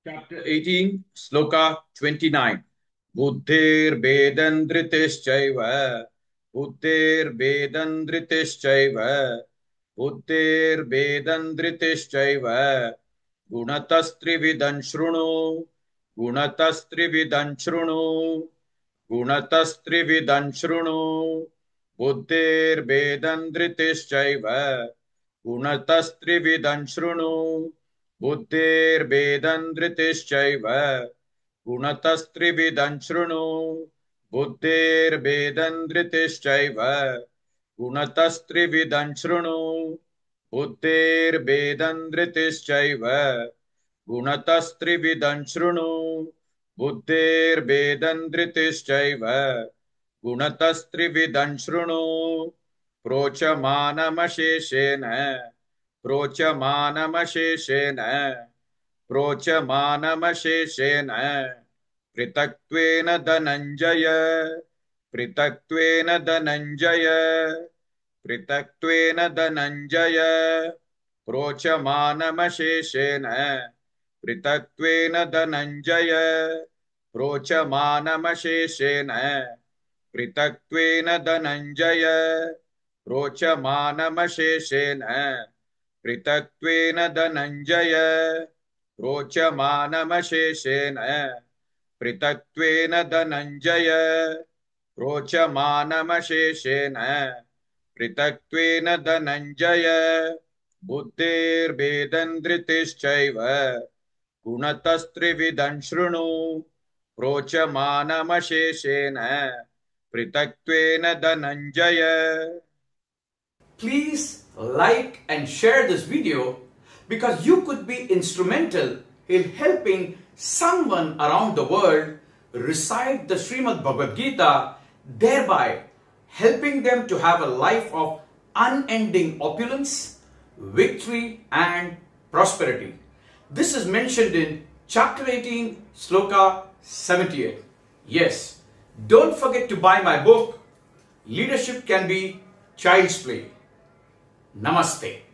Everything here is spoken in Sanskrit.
Chapter 18, Sloka 29. Buddhir-bedandritischaiva, Buddhir-bedandritischaiva, Buddhir-bedandritischaiva, Gunatastrividan shrunu, Gunatastrividan shrunu, Gunatastrividan shrunu, Buddhir-bedandritischaiva, Gunatastrividan shrunu, बुद्धिर्भेदन्द्रितिश्चैव गुणतस्त्रिविधं शृणु बुद्धिर्भेदन्द्रितिश्चैव गुणतस्त्रिविधं शृणु बुद्धिर्भेदन्द्रितिश्चैव गुणतस्त्रिविधं शृणु बुद्धिर्भेदन्द्रितिश्चैव गुणतस्त्रिविधं शृणु प्रोचमानमशेषेण प्रोचमानमशेषेण प्रोचमानमशेषेण पृथक्त्वेन धनञ्जय पृथक्त्वेन धनञ्जय पृथक्त्वेन धनञ्जय प्रोचमानमशेषेण पृथक्त्वेन धनञ्जय प्रोचमानमशेषेण पृथक्त्वेन धनञ्जय प्रोचमानमशेषेण पृथक्त्वेन धनञ्जय प्रोचमानमशेषेण पृथक्त्वेन धनञ्जय प्रोचमानमशेषेण पृथक्त्वेन धनञ्जय बुद्धिर्भेदन्द्रितिश्चैव गुणतस्त्रिविधं शृणु प्रोचमानमशेषेण पृथक्त्वेन Dhananjaya. Please like and share this video because you could be instrumental in helping someone around the world recite the Srimad Bhagavad Gita, thereby helping them to have a life of unending opulence, victory and prosperity. This is mentioned in chapter 18, Sloka 78. Yes, don't forget to buy my book, Leadership Can Be Child's Play. Namaste.